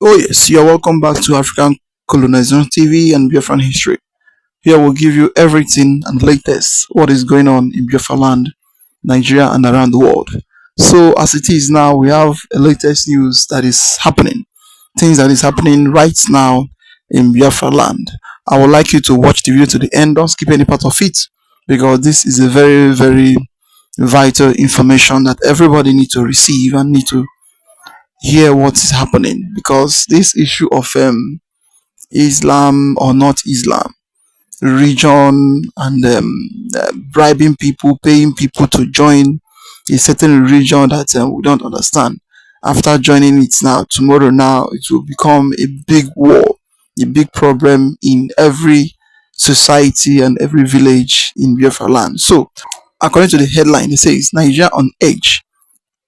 Oh yes, you are welcome back to African Colonization TV and Biafran history. Here we'll give you everything and the latest what is going on in Biafra land, Nigeria and around the world. So as it is now, we have a latest news that is happening, things that is happening right now in Biafra land. I would like you to watch the video to the end. Don't skip any part of it because this is a very vital information that everybody needs to receive and need to hear what is happening, because this issue of Islam or not Islam, religion, and bribing people, paying people to join a certain religion that we don't understand. After joining it now, tomorrow now, it will become a big war, a big problem in every society and every village in Biafra land. So, according to the headline, it says Nigeria on edge,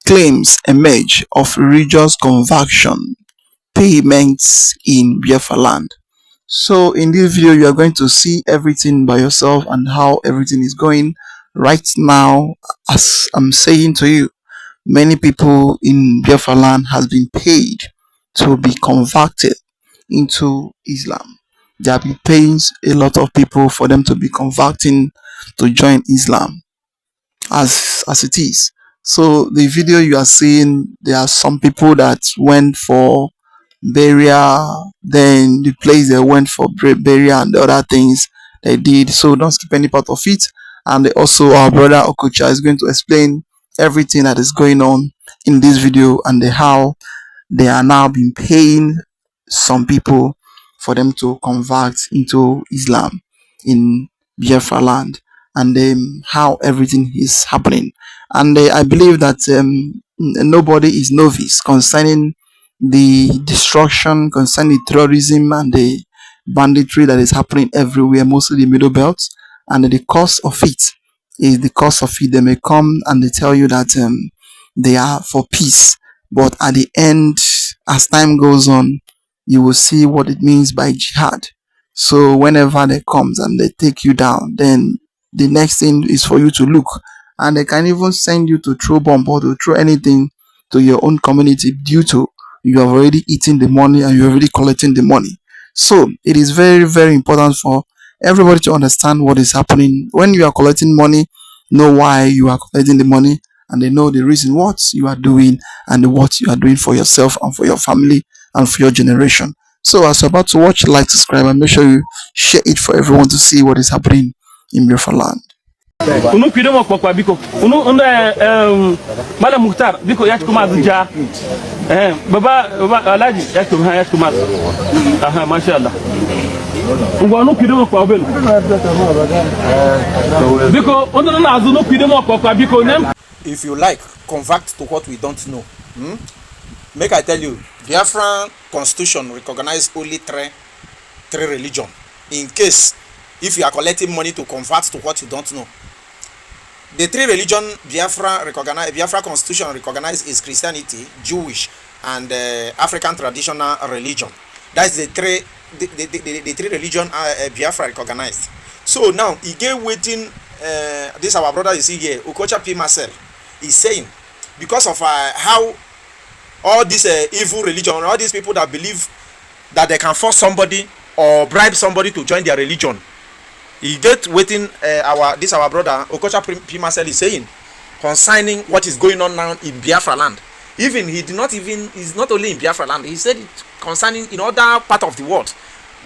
claims emerge of religious conversion payments in Biafra land. So in this video, you are going to see everything by yourself and how everything is going right now. As I'm saying to you, many people in Biafra land has been paid to be converted into Islam. They have been paying a lot of people for them to be converting to join Islam as it is. So the video you are seeing, there are some people that went for burial, then the place they went for burial and the other things they did. So don't skip any part of it. And also our brother Okocha is going to explain everything that is going on in this video and how they are now been paying some people for them to convert into Islam in Biafra land, and how everything is happening. And I believe that nobody is novice concerning the destruction, concerning the terrorism and the banditry that is happening everywhere, mostly the middle belt. And the cause of it is the cause of it. They may come and they tell you that they are for peace, but at the end, as time goes on, you will see what it means by jihad. So whenever they comes and they take you down, then the next thing is for you to look, and they can even send you to throw bomb or to throw anything to your own community due to you have already eaten the money and you're already collecting the money. So it is very important for everybody to understand what is happening. When you are collecting money, know why you are collecting the money, and they know the reason what you are doing and what you are doing for yourself and for your family and for your generation. So as you're about to watch, like, subscribe, and make sure you share it for everyone to see what is happening in Biafra land. Unu kidemo kwa biko unu Madam Mukhtar biko yachukuma zija baba Alaji yachukuma aha mashallah unu kidemo kwa belo biko unu na azu no kidemo kwa biko nem. If you like, convert to what we don't know. Make I tell you, Biafran constitution recognize only three religion. In case if you are collecting money to convert to what you don't know, the three religion Biafra constitution recognize is Christianity, Jewish, and African traditional religion. That's the three religion Biafra recognized. So now he get waiting. This our brother you see here, Okocha P. Marcel, is saying because of how all this evil religion, all these people that believe that they can force somebody or bribe somebody to join their religion, he get waiting. Our brother Okocha P. Marcel is saying concerning what is going on now in Biafra land. Even he's not only in Biafra land, he said it concerning in other part of the world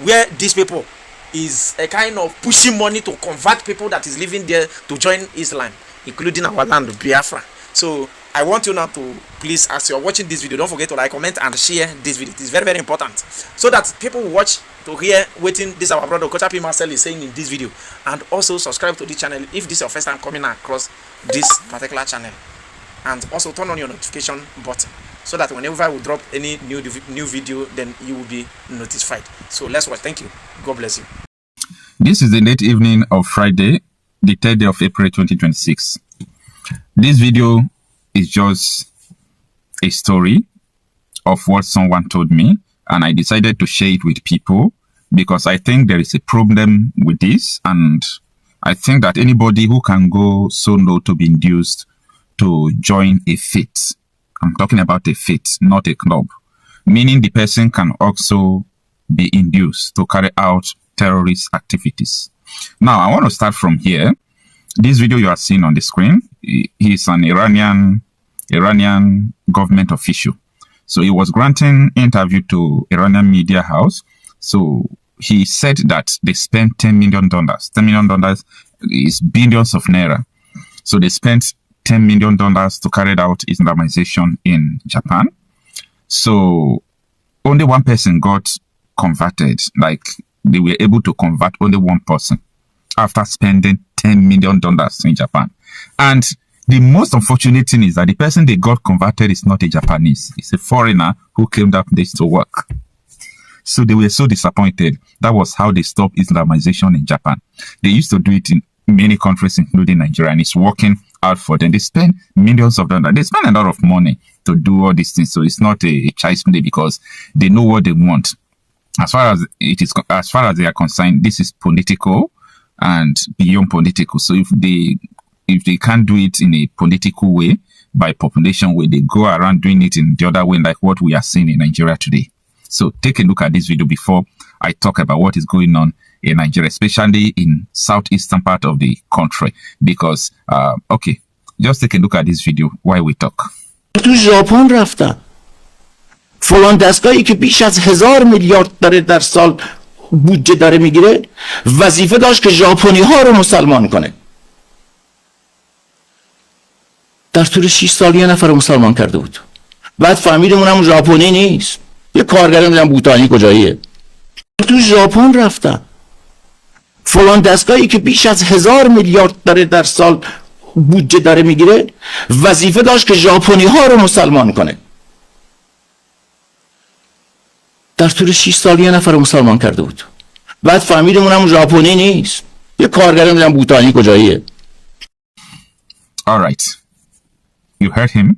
where these people is a kind of pushing money to convert people that is living there to join Islam, including our land Biafra. So I want you now to please, as you're watching this video, don't forget to like, comment, and share this video. It is very important so that people will watch to hear waiting this our brother Okocha P. Marcel is saying in this video. And also subscribe to the channel if this is your first time coming across this particular channel, and also turn on your notification button so that whenever I will drop any new video, then you will be notified. So let's watch. Thank you. God bless you. This is the late evening of Friday, the 3rd day of April 2026. This video is just a story of what someone told me, and I decided to share it with people because I think there is a problem with this, and I think that anybody who can go so low to be induced to join a faith, I'm talking about a faith, not a club, meaning the person can also be induced to carry out terrorist activities. Now, I want to start from here. This video you are seeing on the screen, he is an Iranian government official. So he was granting interview to Iranian media house. So he said that they spent $10 million. $10 million is billions of naira. So they spent $10 million to carry out Islamization in Japan. So only one person got converted. Like they were able to convert only one person after spending $10 million in Japan. And the most unfortunate thing is that the person they got converted is not a Japanese. It's a foreigner who came down there to work. So they were so disappointed. That was how they stopped Islamization in Japan. They used to do it in many countries, including Nigeria, and it's working out for them. They spend millions of dollars. They spend a lot of money to do all these things. So it's not a child's play because they know what they want. As far as they are concerned, this is political and beyond political. So if they can't do it in a political way, by population way, they go around doing it in the other way, like what we are seeing in Nigeria today. So take a look at this video before I talk about what is going on in Nigeria, especially in southeastern part of the country. Because, okay, just take a look at this video while we talk. تو ژاپن رفتن فلان دستگاهی که بیش از 1000 میلیارد داره در سال بودجه داره میگیره وظیفه داشت که ژاپنی ها رو مسلمان کنه در طول 6 سال یه نفر رو مسلمان کرده بود بعد فهمیدیم اونم ژاپنی نیست یه کارگر میدونم بوتانی کجاییه تو ژاپن رفتن فلان دستگاهی که بیش از 1000 میلیارد داره در سال بودجه داره میگیره وظیفه داشت که ژاپنی ها رو مسلمان کنه در طول 6 سال یه نفر رو مسلمان کرده بود بعد فهمیدیم اونم ژاپنی نیست یه کارگر میدونم بوتانی کجاییه. All right, you heard him.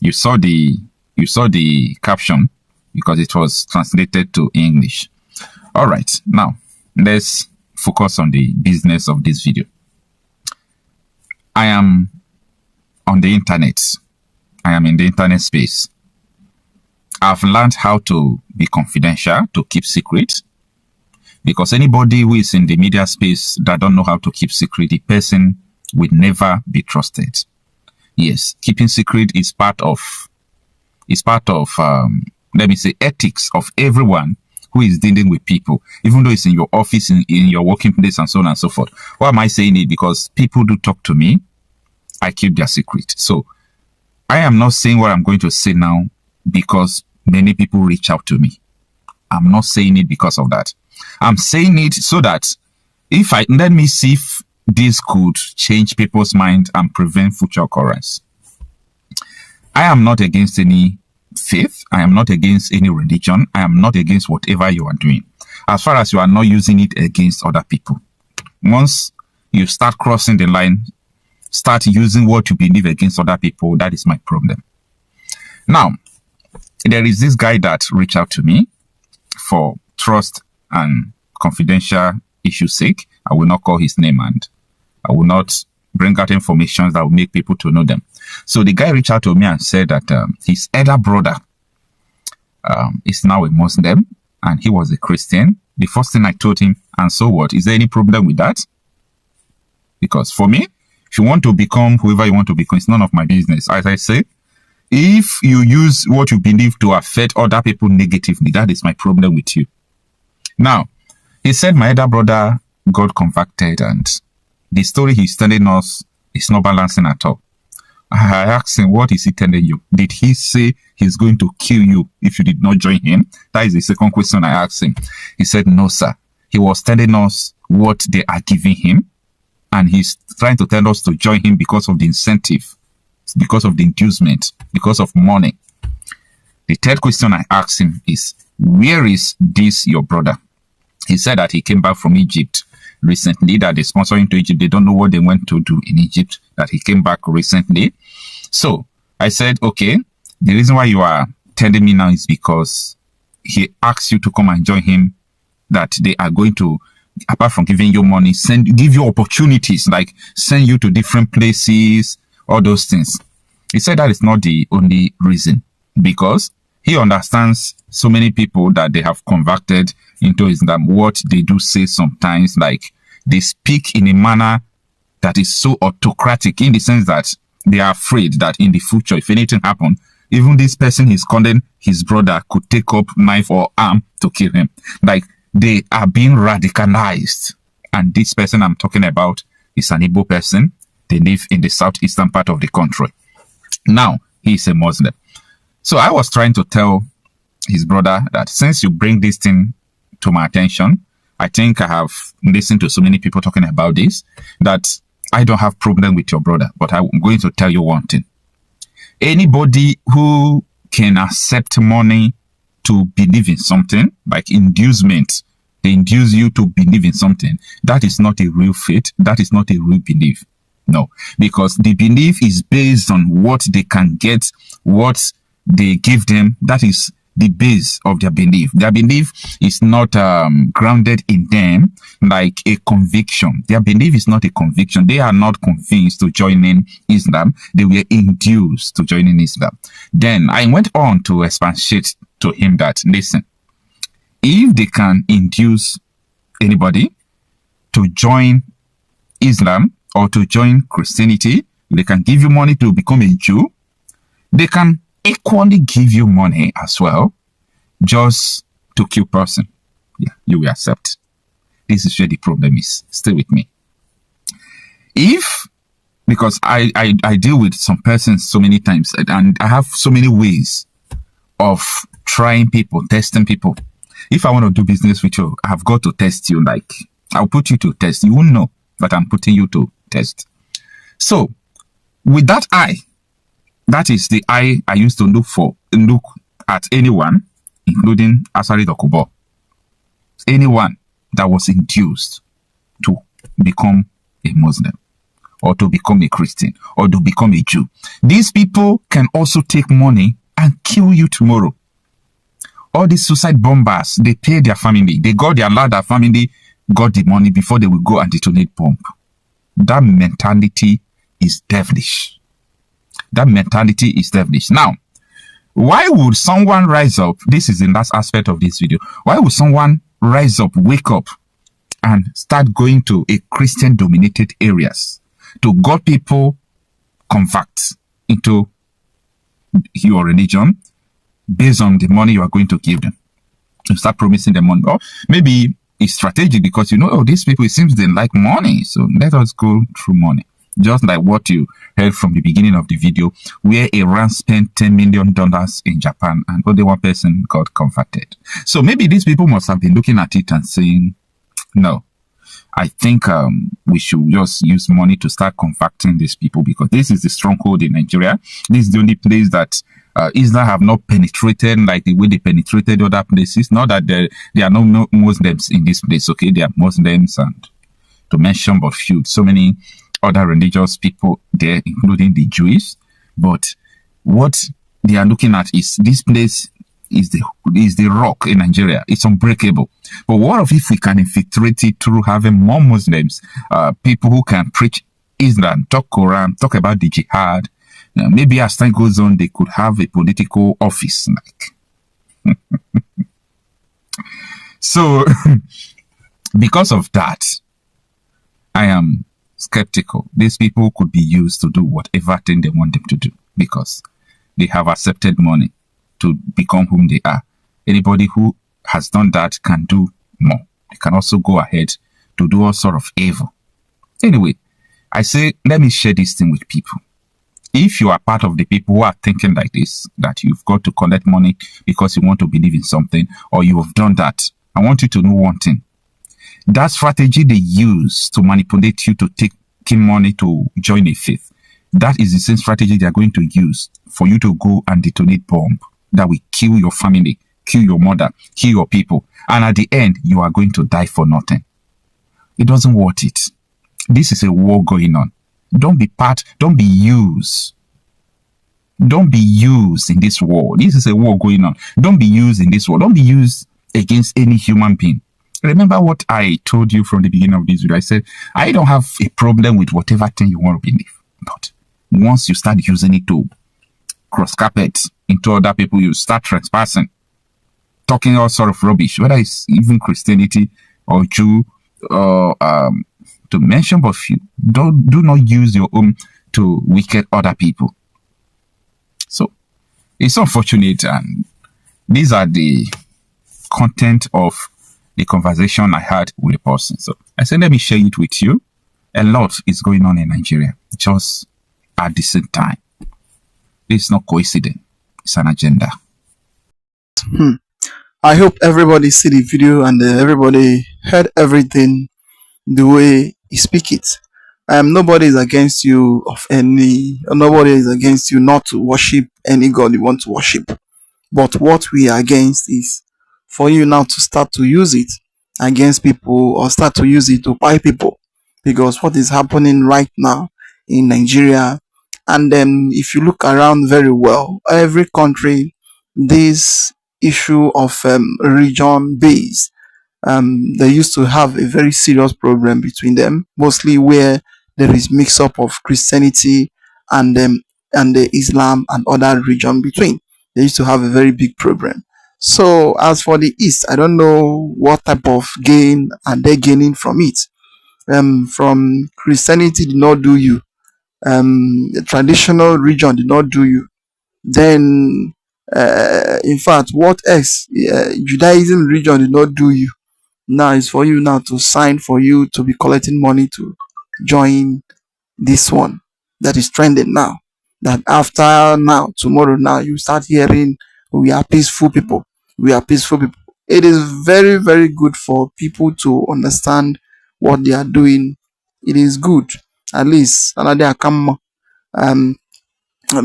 You saw the caption because it was translated to English. All right, now let's focus on the business of this video. I am on the internet. I am in the internet space. I've learned how to be confidential, to keep secret. Because anybody who is in the media space that don't know how to keep secret, the person will never be trusted. Yes, keeping secret is part of let me say, ethics of everyone who is dealing with people, even though it's in your office, in your working place, and so on and so forth. Why am I saying it? Because people do talk to me. I keep their secret. So I am not saying what I'm going to say now because many people reach out to me. I'm not saying it because of that. I'm saying it so that let me see if this could change people's mind and prevent future occurrence. I am not against any faith. I am not against any religion. I am not against whatever you are doing, as far as you are not using it against other people. Once you start crossing the line, start using what you believe against other people, that is my problem. Now, there is this guy that reached out to me for trust and confidential issue sake. I will not call his name and I will not bring out information that will make people to know them. So the guy reached out to me and said that his elder brother is now a Muslim and he was a Christian. The first thing I told him, and so what? Is there any problem with that? Because for me, if you want to become whoever you want to become, it's none of my business. As I say, if you use what you believe to affect other people negatively, that is my problem with you. Now, he said my elder brother got converted and the story he's telling us is not balancing at all. I asked him, what is he telling you? Did he say he's going to kill you if you did not join him? That is the second question I asked him. He said, no, sir. He was telling us what they are giving him. And he's trying to tell us to join him because of the incentive, because of the inducement, because of money. The third question I asked him is, where is this your brother? He said that he came back from Egypt recently, that they sponsor him to Egypt. They don't know what they went to do in Egypt, that he came back recently. So I said, okay, the reason why you are telling me now is because he asked you to come and join him, that they are going to, apart from giving you money, give you opportunities, like send you to different places, all those things. He said that is not the only reason, because he understands so many people that they have converted into Islam. What they do say sometimes, like they speak in a manner that is so autocratic, in the sense that they are afraid that in the future, if anything happens, even this person he's calling his brother could take up knife or arm to kill him. Like they are being radicalized. And this person I'm talking about is an Igbo person. They live in the southeastern part of the country. Now, he is a Muslim. So I was trying to tell his brother that since you bring this thing to my attention, I think I have listened to so many people talking about this, that I don't have problem with your brother, but I'm going to tell you one thing. Anybody who can accept money to believe in something, like inducement, they induce you to believe in something, that is not a real faith. That is not a real belief. No, because the belief is based on what they can get, what they give them. That is the base of their belief. Their belief is not grounded in them like a conviction. Their belief is not a conviction. They are not convinced to join in Islam. They were induced to join in Islam. Then I went on to expatiate to him that, listen, if they can induce anybody to join Islam or to join Christianity, they can give you money to become a Jew. They can equally give you money as well, just to kill person. Yeah, you will accept. This is where the problem is. Stay with me. Because I deal with some persons so many times, and I have so many ways of trying people, testing people. If I want to do business with you, I've got to test you. Like, I'll put you to test. You won't know that I'm putting you to test. So, with that eye, that is the eye I used to look at anyone, including Asari Dokubo. Anyone that was induced to become a Muslim, or to become a Christian, or to become a Jew. These people can also take money and kill you tomorrow. All these suicide bombers, they pay their family. They got their ladder family, got the money before they will go and detonate bomb. That mentality is devilish. That mentality is devilish. Now, why would someone rise up? This is the last aspect of this video. Why would someone rise up, wake up, and start going to a Christian-dominated areas to got people convert into your religion based on the money you are going to give them? You start promising them money. Or maybe it's strategic because you know, oh, these people, it seems they like money, so let us go through money. Just like what you heard from the beginning of the video, where Iran spent $10 million in Japan and only one person got converted. So maybe these people must have been looking at it and saying, no, I think we should just use money to start converting these people, because this is the stronghold in Nigeria. This is the only place that Islam have not penetrated like the way they penetrated other places. Not that there are no Muslims in this place, okay? There are Muslims, and to mention but few, so many other religious people there, including the Jews. But what they are looking at is this place is the rock in Nigeria. It's unbreakable. But what if we can infiltrate it through having more Muslims, people who can preach Islam, talk Quran, talk about the jihad? Maybe as time goes on, they could have a political office. Like. So, because of that, I am skeptical. These people could be used to do whatever thing they want them to do, because they have accepted money to become whom they are. Anybody who has done that can do more. They can also go ahead to do all sort of evil. Anyway, I say, let me share this thing with people. If you are part of the people who are thinking like this, that you've got to collect money because you want to believe in something, or you have done that, I want you to know one thing. That strategy they use to manipulate you to take money to join a faith, that is the same strategy they are going to use for you to go and detonate bomb that will kill your family, kill your mother, kill your people. And at the end, you are going to die for nothing. It doesn't worth it. This is a war going on. Don't be used. Don't be used in this war. This is a war going on. Don't be used in this war. Don't be used against any human being. Remember what I told you from the beginning of this video. I said, I don't have a problem with whatever thing you want to believe. But once you start using it to cross carpet into other people, you start trespassing, talking all sort of rubbish, whether it's even Christianity or Jew, or to mention but few. Do not use your own to wicked other people. So it's unfortunate, and these are the content of the conversation I had with a person. So I said, let me share it with you. A lot is going on in Nigeria, just at the same time. It's not coincidence. It's an agenda. I hope everybody see the video and everybody heard everything the way he speak it. Nobody is against you nobody is against you not to worship any god you want to worship. But what we are against is for you now to start to use it against people or start to use it to buy people. Because what is happening right now in Nigeria, and then if you look around very well, every country, this issue of region base, they used to have a very serious problem between them, mostly where there is mix up of Christianity and the Islam and other region between. They used to have a very big problem. So as for the East, I don't know what type of gain are they gaining from it. From Christianity did not do you. The traditional region did not do you. Then, in fact, what else? Judaism region did not do you. Now it's for you now to sign for you to be collecting money to join this one that is trending now. That after now, tomorrow now, you start hearing we are peaceful people. We are peaceful people. It is very, very good for people to understand what they are doing. It is good. At least another come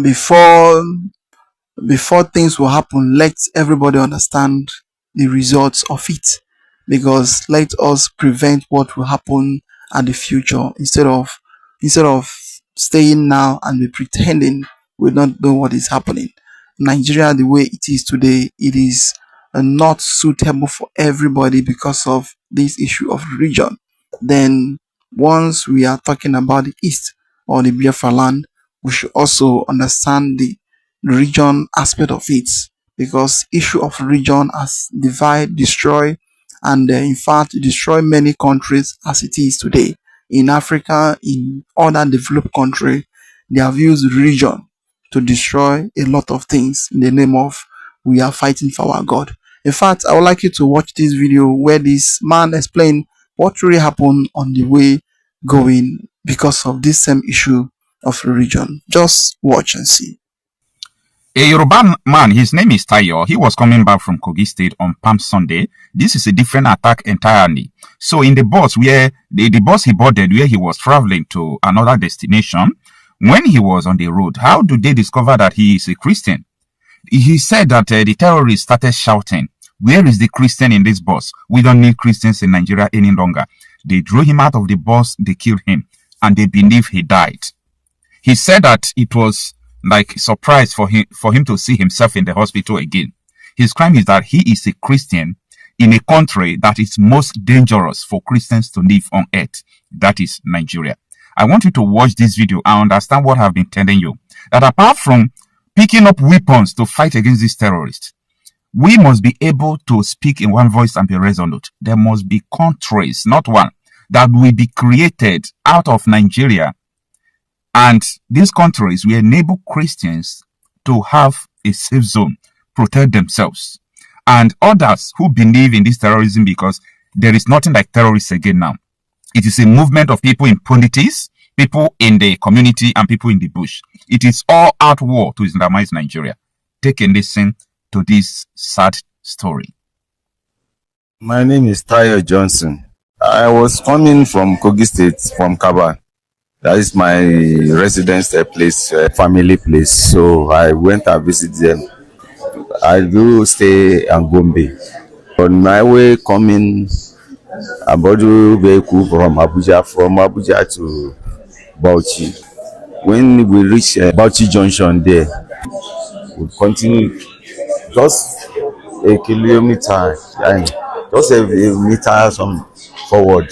before things will happen, let everybody understand the results of it, because let us prevent what will happen at the future instead of staying now and be pretending we don't know what is happening. Nigeria, the way it is today, it is not suitable for everybody because of this issue of region. Then once we are talking about the east or the Biafra land, we should also understand the region aspect of it, because issue of region has divide, destroy, and in fact destroy many countries as it is today. In Africa, in other developed country, they have used region to destroy a lot of things in the name of we are fighting for our God. In fact, I would like you to watch this video where this man explained what really happened on the way going because of this same issue of religion. Just watch and see. A Yoruba man, his name is Tayo. He was coming back from Kogi State on Palm Sunday. This is a different attack entirely. So in the bus where the bus he boarded, where he was traveling to another destination, when he was on the road, how do they discover that he is a Christian? He said that the terrorists started shouting, "Where is the Christian in this bus? We don't need Christians in Nigeria any longer." They drew him out of the bus, they killed him, and they believe he died. He said that it was like a surprise for him to see himself in the hospital again. His crime is that he is a Christian in a country that is most dangerous for Christians to live on earth. That is Nigeria. I want you to watch this video and understand what I've been telling you. That apart from picking up weapons to fight against these terrorists, we must be able to speak in one voice and be resolute. There must be countries, not one, that will be created out of Nigeria. And these countries will enable Christians to have a safe zone, protect themselves. And others who believe in this terrorism, because there is nothing like terrorists again now. It is a movement of people in politics, people in the community, and people in the bush. It is all out war to Islamize Nigeria. Take a listen to this sad story. My name is Tayo Johnson. I was coming from Kogi State, from Kaba. That is my residence place, family place. So I went and visited them. I do stay in Gombe. On my way coming, I bought a vehicle from Abuja to Bauchi. When we reach Bauchi Junction there, we continue just a kilometer, and just a meter forward.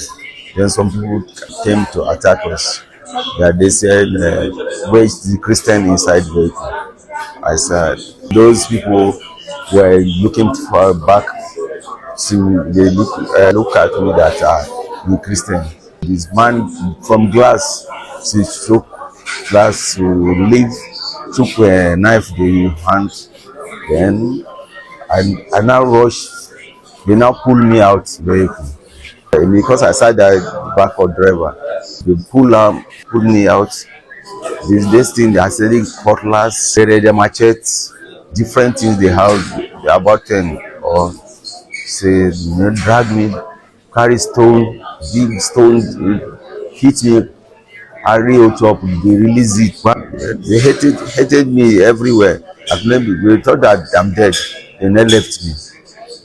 Then some people came to attack us. Yeah, they said, where is the Christian inside vehicle? I said, Those people were looking for back to they look at me that I'm Christian. This man from glass, she took glass to leave, took a knife in hand, then I now rushed. They now pulled me out vehicle. Because I sat there back for driver. They pulled me out. This thing they are selling cutlass, the machetes, different things they have about 10 or say drag me, carry stone, big stone, hit me, carry it up, they release it. But they hated me everywhere. They thought that I'm dead. They never left me.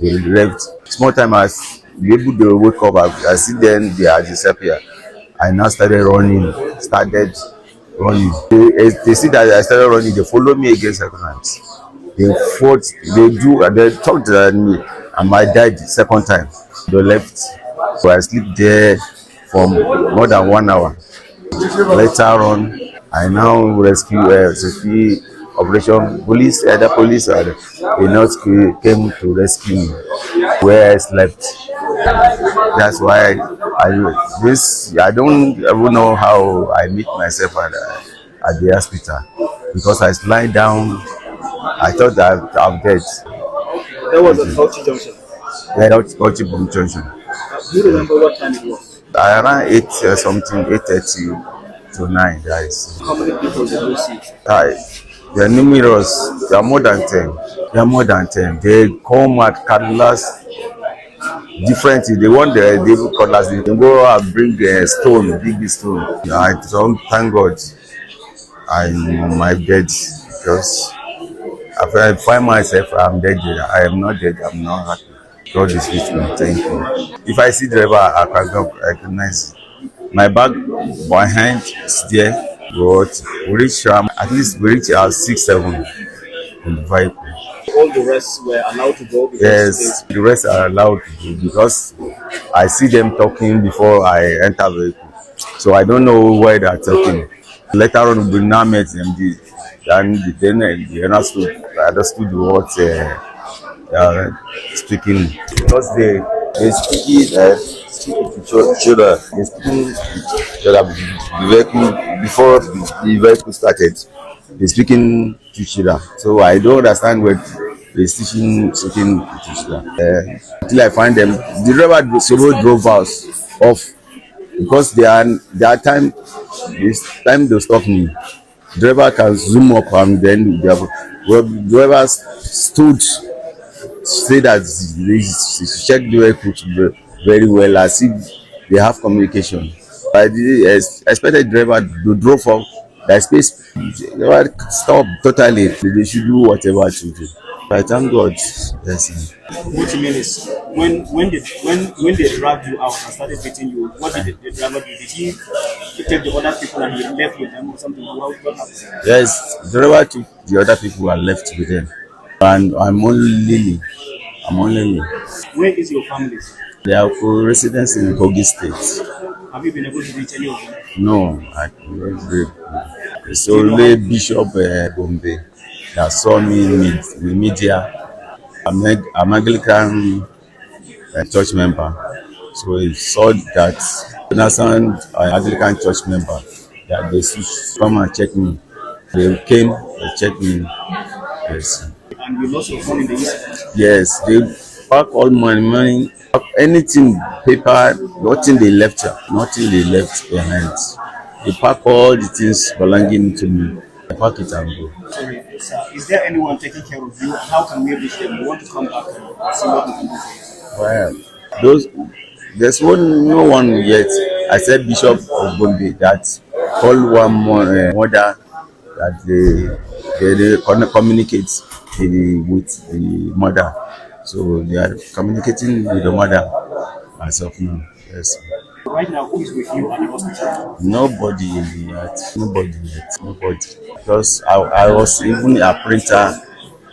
They left. Small time as able to wake up, I see them, they are disappear. I now started running. They see that I started running, they follow me again second time. They fought, they talked at me, and I died second time. They left. So I sleep there for more than 1 hour. Later on, I now rescue safety operation police, other police, they not came to rescue me where I slept. That's why I don't even know how I meet myself at the hospital because I lying down. I thought that I'm dead. That was a Fauci junction. Yeah, that's Kochi junction. Do you remember what time it was? Around 8:30 to 9, guys. How many people did you see? They are numerous. They are more than 10. They are more than 10. They come at Cadillacs different. They want the cutlass. They go and bring a stone, big stone. I don't thank God I'm my dead because if I find myself I'm dead. I am not dead. I'm not happy. God is with me. Thank you. If I see driver, I can recognize my bag behind is there. But we reach at least we reach 6-7 in the vehicle. All the rest were allowed to go? Yes, the rest are allowed to go because I see them talking before I enter vehicle. So I don't know why they are talking. Later on, we now met them. Then they understood what speaking because they speak to each other. They speaking to each other before the vehicle started. They speaking to each other. So I don't understand what they speaking to each other. Until I find them, the driver solo drove us off because their time. This time they stop me. Driver can zoom up and then the driver stood say that they check the vehicle very well as if they have communication. I expected driver to drove off that space. Driver stop totally. They should do whatever to do. I thank God. Yes. What you mean is when they dragged you out and started beating you, what did the driver do? Did he take the other people and he left with them or something? What happened? Yes, the driver took the other people and left with them. And I'm only me. Where is your family? They are for residents in Kogi State. Have you been able to reach any of them? No, I can't. It's only Bishop Gombe that saw me in the media. I'm Anglican church member, so he saw that an Anglican church member that they should come and check me. They came, they checked me. Yes. And you lost your phone in the incident? Yes, they pack all my money, pack anything, paper, nothing they left behind. They pack all the things belonging to me. I pack it and go. Sorry, sir. Is there anyone taking care of you? How can we reach them? We want to come back and see what we can do for you. Well, there's no one yet. I said Bishop of Gombe that called one mother that they communicate with the mother. So they are communicating with the mother as of now. Yes. Right now, who is with you at the hospital? Nobody yet. Nobody. Because I was even a printer,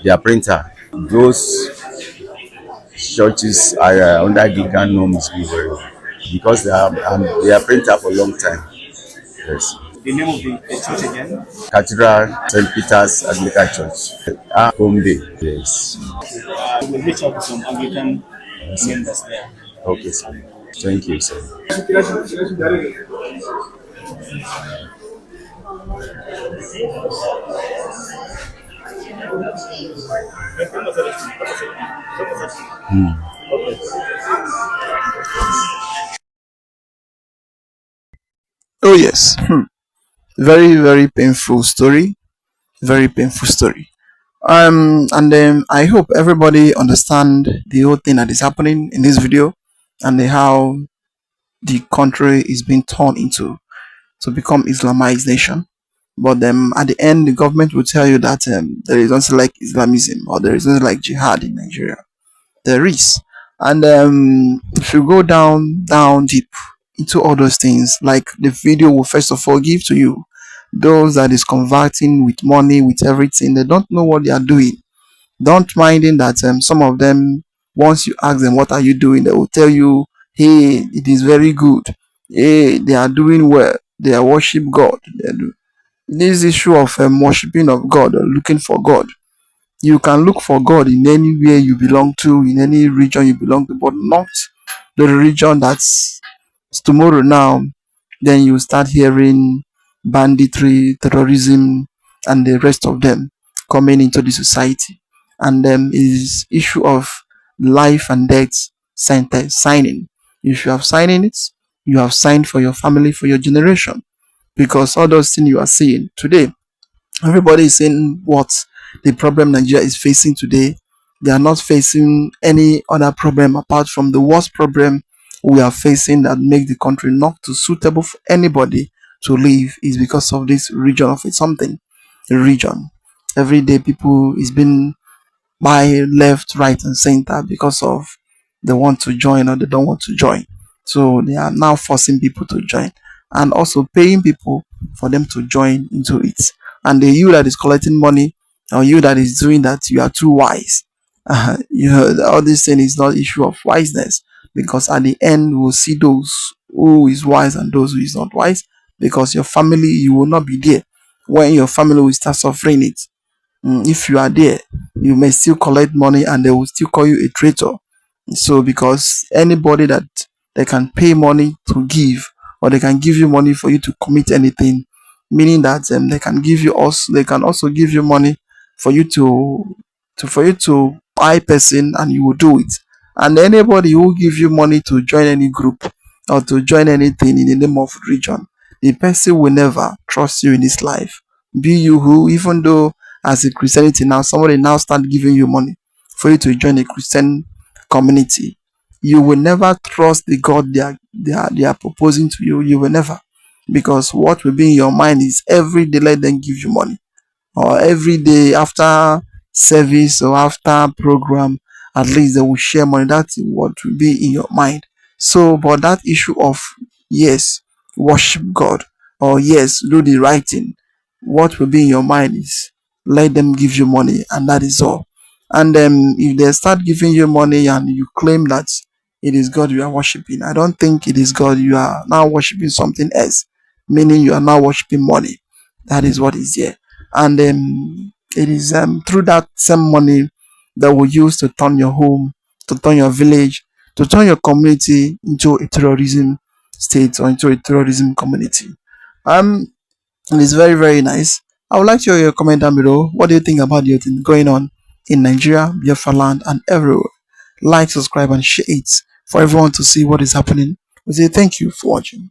their printer. Those churches are under Anglican norms very well because they are printer for a long time. Yes. the name of the church again? Cathedral St. Peter's Anglican Church. Home day. Yes. We'll reach out to some Anglican members there. Okay, sir. Thank you, sir. Oh yes. Very, very painful story. Very painful story. And then I hope everybody understand the whole thing that is happening in this video, and how the country is being turned into to become Islamized nation. But at the end, the government will tell you that there is nothing like Islamism, or there is nothing like jihad in Nigeria. There is. And if you go down deep into all those things, like the video will first of all give to you those that is converting with money, with everything. They don't know what they are doing. Don't minding that some of them, once you ask them what are you doing, they will tell you, hey, it is very good. Hey, they are doing well. They are worship God. This issue of worshiping of God or looking for God. You can look for God in anywhere you belong to, in any region you belong to, but not the region that's tomorrow now. Then you start hearing banditry, terrorism, and the rest of them coming into the society. And is issue of life and death sentence signing. If you have signed it, you have signed for your family, for your generation. Because all those things you are seeing today, everybody is saying what the problem Nigeria is facing today. They are not facing any other problem apart from the worst problem we are facing that make the country not too suitable for anybody to live, is because of this region of it something region. Every day people is being by left, right, and center because of they want to join or they don't want to join. So they are now forcing people to join, and also paying people for them to join into it. And the you that is collecting money, or you that is doing that, you are too wise. All this thing is not issue of wiseness, because at the end we'll see those who is wise and those who is not wise. Because your family, you will not be there when your family will start suffering it. If you are there, you may still collect money and they will still call you a traitor. So because anybody that they can pay money to give, or they can give you money for you to commit anything, meaning that they can also give you money for you to buy person, and you will do it. And anybody who give you money to join any group or to join anything in the name of religion, the person will never trust you in this life. Be you who, even though as a Christianity now, somebody now start giving you money for you to join a Christian community, you will never trust the God they are proposing to you. You will never, because what will be in your mind is every day let them give you money, or every day after service or after program, at least they will share money. That's what will be in your mind. So, but that issue of yes, worship God, or yes, do the right thing, what will be in your mind is let them give you money, and that is all. And if they start giving you money and you claim that it is God you are worshiping, I don't think it is God. You are now worshiping something else, meaning you are now worshiping money. That is what is here. And it is through that same money that we use to turn your home, to turn your village, to turn your community into a terrorism state or into a terrorism community. It is very, very nice. I would like to hear your comment down below. What do you think about the thing going on in Nigeria, Biafra land, and everywhere? Like, subscribe, and share it for everyone to see what is happening. We say thank you for watching.